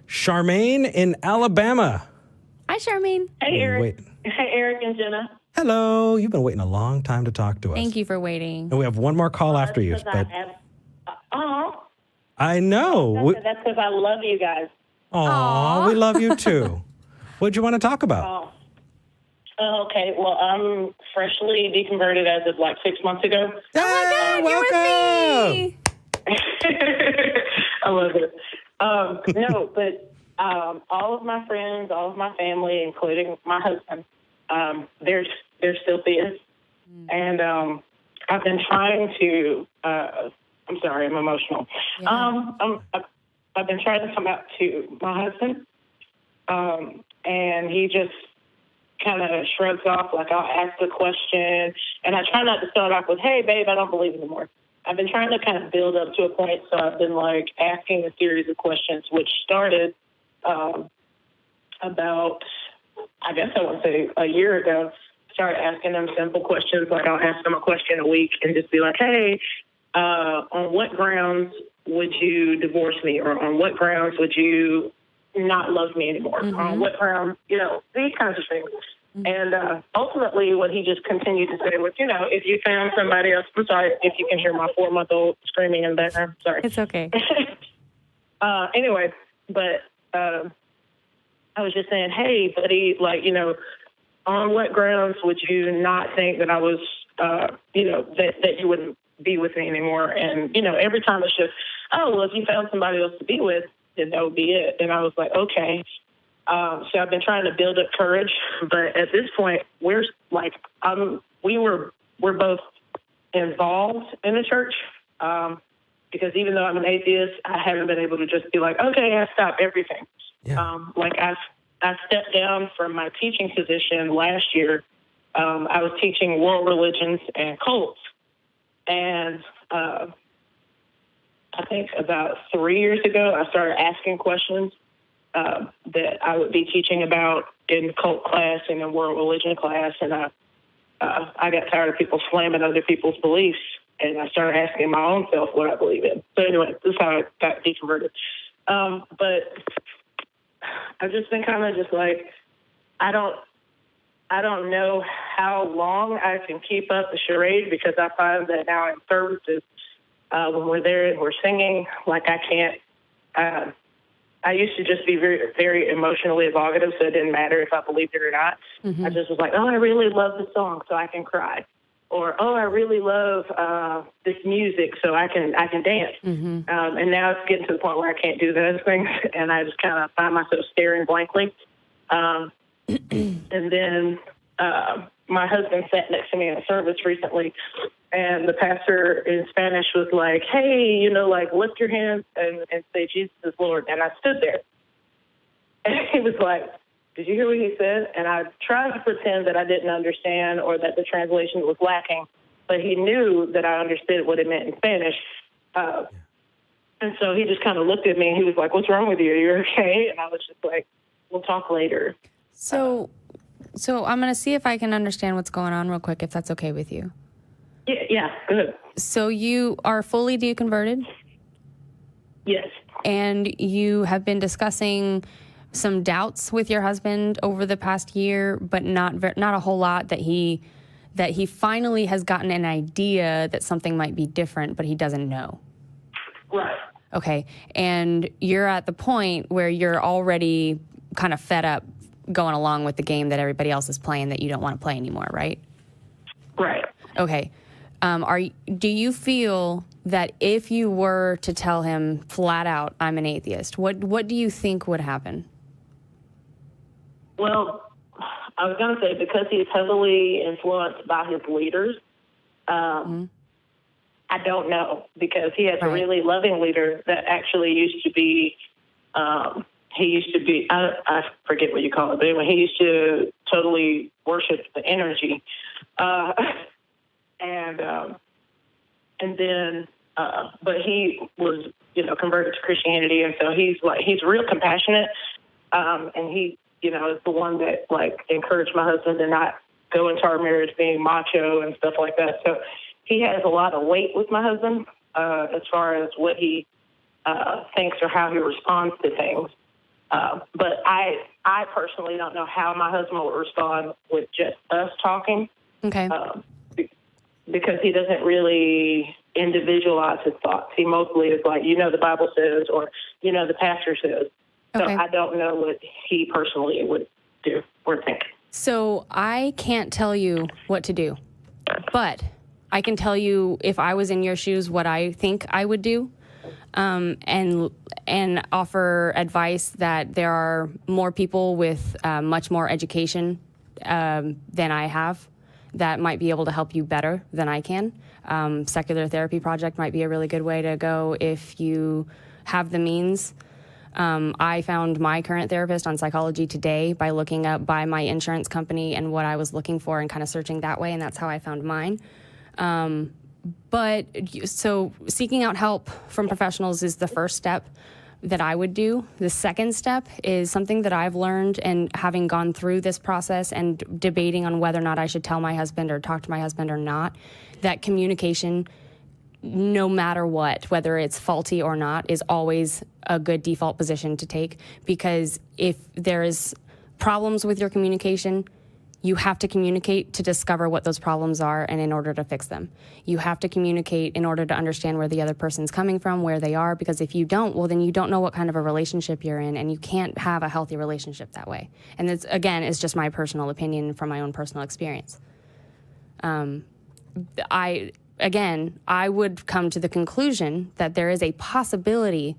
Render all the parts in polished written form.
Charmaine in Alabama. Hi, Charmaine. Hey, Eric. Hey, Eric and Jenna. Hello. You've been waiting a long time to talk to us. Thank you for waiting. And we have one more call after you. But I know. That's because I love you guys. Aw, we love you too. What'd you want to talk about? Okay, well, I'm freshly deconverted as of like 6 months ago. Oh, my God, welcome. you're with me. I love it. No, but all of my friends, all of my family, including my husband, they're still theists. And I've been trying to, I'm sorry, I'm emotional. Yeah. I've been trying to come out to my husband, and he just kind of shrugs off, like I'll ask a question, and I try not to start off with, hey, babe, I don't believe anymore. I've been trying to kind of build up to a point, so I've been, like, asking a series of questions, which started about, I guess I would say a year ago. Started asking them simple questions, like I'll ask them a question a week and just be like, hey, on what grounds would you divorce me? Or on what grounds would you not love me anymore? Mm-hmm. On what grounds, these kinds of things. Mm-hmm. And ultimately what he just continued to say was, if you found somebody else, I'm sorry if you can hear my 4-month-old screaming in the background. Sorry. It's okay. Anyway, but I was just saying, hey, buddy, on what grounds would you not think that I was, that you wouldn't be with me anymore? And, every time it's just, oh, well, if you found somebody else to be with, then that would be it. And I was like, okay. So I've been trying to build up courage, but at this point, we're both involved in the church, because even though I'm an atheist, I haven't been able to just be like, okay, I stop everything. Yeah. I stepped down from my teaching position last year. I was teaching world religions and cults. And I think about 3 years ago, I started asking questions that I would be teaching about in cult class and in world religion class. And I got tired of people slamming other people's beliefs. And I started asking my own self what I believe in. So anyway, this is how I got deconverted. But I've just been kind of just like, I don't know how long I can keep up the charade, because I find that now in services, when we're there and we're singing, like I can't, I used to just be very, very emotionally evocative, so it didn't matter if I believed it or not. Mm-hmm. I just was like, oh, I really love the song, so I can cry. Or, oh, I really love this music, so I can dance. Mm-hmm. And now it's getting to the point where I can't do those things, and I just kind of find myself staring blankly. And then my husband sat next to me in a service recently, and the pastor in Spanish was like, hey, lift your hands and say Jesus is Lord. And I stood there, and he was like, did you hear what he said? And I tried to pretend that I didn't understand or that the translation was lacking, but he knew that I understood what it meant in Spanish. And so he just kind of looked at me and he was like, what's wrong with you? Are you okay? And I was just like, we'll talk later. So I'm going to see if I can understand what's going on real quick, if that's okay with you. Yeah, good. So you are fully deconverted? Yes. And you have been discussing some doubts with your husband over the past year, but not a whole lot, that he finally has gotten an idea that something might be different, but he doesn't know. Right. Okay. And you're at the point where you're already kind of fed up going along with the game that everybody else is playing that you don't want to play anymore, right? Right. Okay. Do you feel that if you were to tell him flat out, I'm an atheist, what do you think would happen? Well, I was going to say, because he's heavily influenced by his leaders, I don't know, because he has a really loving leader that actually used to be, I forget what you call it, but anyway, he used to totally worship the energy. But he was, converted to Christianity. And so he's real compassionate. And he, is the one that encouraged my husband to not go into our marriage being macho and stuff like that. So he has a lot of weight with my husband, as far as what he thinks or how he responds to things. But I personally don't know how my husband will respond with just us talking. Okay. Because he doesn't really individualize his thoughts. He mostly is like, the Bible says, or, the pastor says. So Okay. I don't know what he personally would do or think. So I can't tell you what to do, but I can tell you if I was in your shoes, what I think I would do, and offer advice that there are more people with much more education than I have that might be able to help you better than I can. Secular Therapy Project might be a really good way to go if you have the means. I found my current therapist on Psychology Today by looking up by my insurance company and what I was looking for and kind of searching that way, and that's how I found mine. So seeking out help from professionals is the first step that I would do. The second step is something that I've learned, and having gone through this process and debating on whether or not I should tell my husband or talk to my husband or not, that communication, no matter what, whether it's faulty or not, is always a good default position to take, because if there is problems with your communication, you have to communicate to discover what those problems are and in order to fix them. You have to communicate in order to understand where the other person's coming from, where they are, because if you don't, well, then you don't know what kind of a relationship you're in, and you can't have a healthy relationship that way. And this, again, is just my personal opinion from my own personal experience. I would come to the conclusion that there is a possibility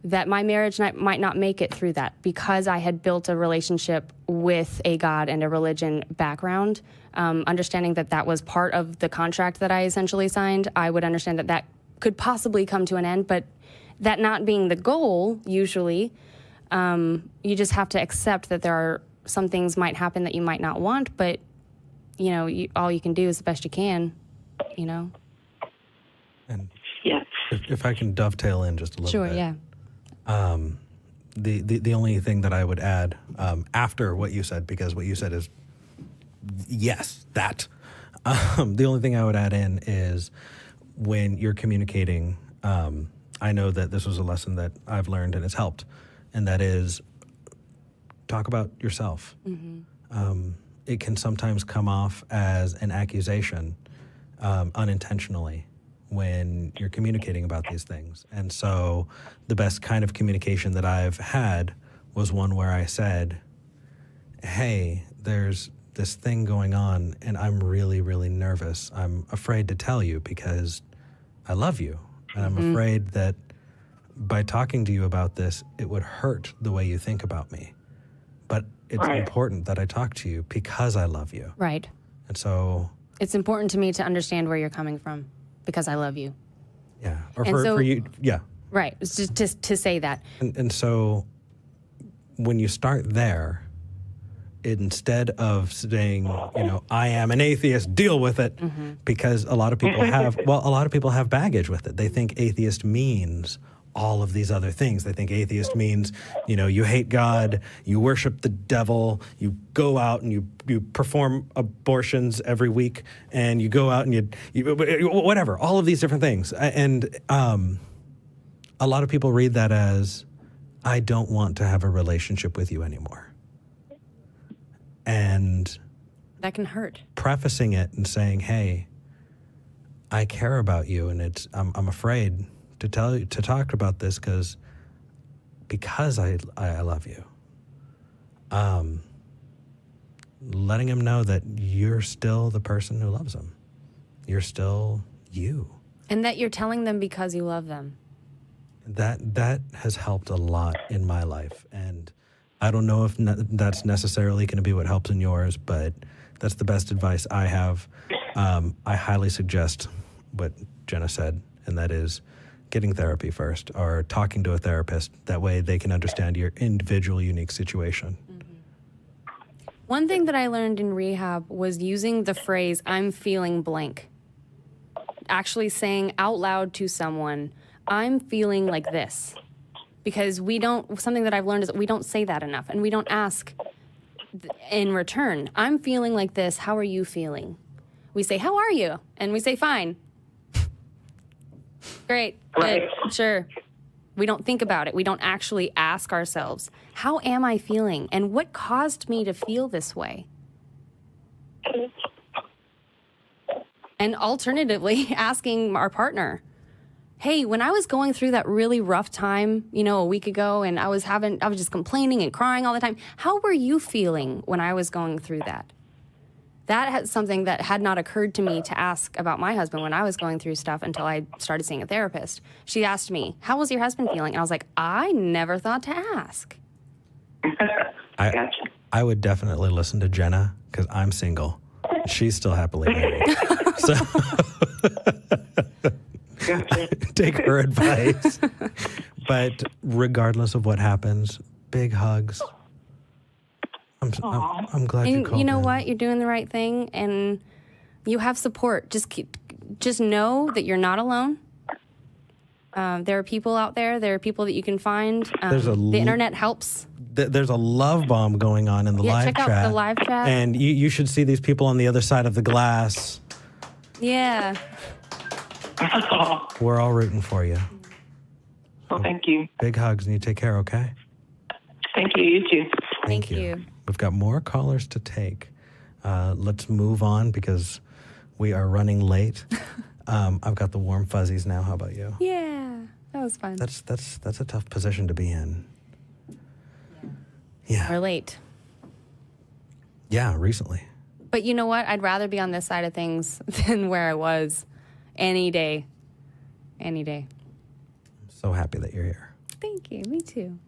that my marriage might not make it through that, because I had built a relationship with a God and a religion background. Understanding that that was part of the contract that I essentially signed, I would understand that that could possibly come to an end, but that not being the goal, usually, you just have to accept that there are some things might happen that you might not want, but, all you can do is the best you can, And Yeah. if I can dovetail in just a little bit. Sure, yeah. The only thing that I would add after what you said, because what you said is yes, that. The only thing I would add in is when you're communicating, I know that this was a lesson that I've learned and it's helped, and that is talk about yourself. Mm-hmm. It can sometimes come off as an accusation unintentionally when you're communicating about these things. And so the best kind of communication that I've had was one where I said, hey, there's this thing going on and I'm really, really nervous. I'm afraid to tell you because I love you. And I'm afraid that by talking to you about this, it would hurt the way you think about me. But it's important that I talk to you because I love you. Right. And so It's important to me to understand where you're coming from because I love you. yeah. Or And so- for you, yeah. Right. It's just to say that. And so when you start there, instead of saying, I am an atheist, deal with it, because a lot of people have baggage with it. They think atheist means all of these other things. They think atheist means, you hate God, you worship the devil, you go out and you perform abortions every week, and you go out and you whatever, all of these different things. And a lot of people read that as, I don't want to have a relationship with you anymore. And That can hurt. prefacing it and saying, hey, I care about you, and I'm afraid to tell you, to talk about this because I love you. Letting him know that you're still the person who loves him. You're still you. And that you're telling them because you love them. That has helped a lot in my life, and I don't know if that's necessarily going to be what helps in yours, but that's the best advice I have. I highly suggest what Jenna said, and that is getting therapy first or talking to a therapist. That way they can understand your individual, unique situation. One thing that I learned in rehab was using the phrase, I'm feeling blank. Actually saying out loud to someone, I'm feeling like this. Because something that I've learned is that we don't say that enough, and we don't ask in return, I'm feeling like this, how are you feeling? We say, how are you? And we say, fine. Great, Right. good, sure. We don't think about it. We don't actually ask ourselves, how am I feeling? And what caused me to feel this way? And alternatively, asking our partner, hey, when I was going through that really rough time, a week ago, and I was just complaining and crying all the time, how were you feeling when I was going through that? That had something that had not occurred to me to ask about my husband when I was going through stuff until I started seeing a therapist. She asked me, how was your husband feeling? And I was like, I never thought to ask. I would definitely listen to Jenna because I'm single. She's still happily married. So take her advice. But regardless of what happens, big hugs. I'm glad you called. You know what? You're doing the right thing, and you have support. Just know that you're not alone. There are people out there. There are people that you can find. The internet helps. There's a love bomb going on in the live chat. Check out the live chat. And you should see these people on the other side of the glass. Yeah. We're all rooting for you. Well, thank you. Big hugs, and you take care, okay? Thank you. You too. Thank you. We've got more callers to take. Let's move on because we are running late. I've got the warm fuzzies now. How about you? Yeah, that was fun. That's a tough position to be in. Yeah. We're late. Yeah, recently. But you know what? I'd rather be on this side of things than where I was any day. Any day. I'm so happy that you're here. Thank you. Me too.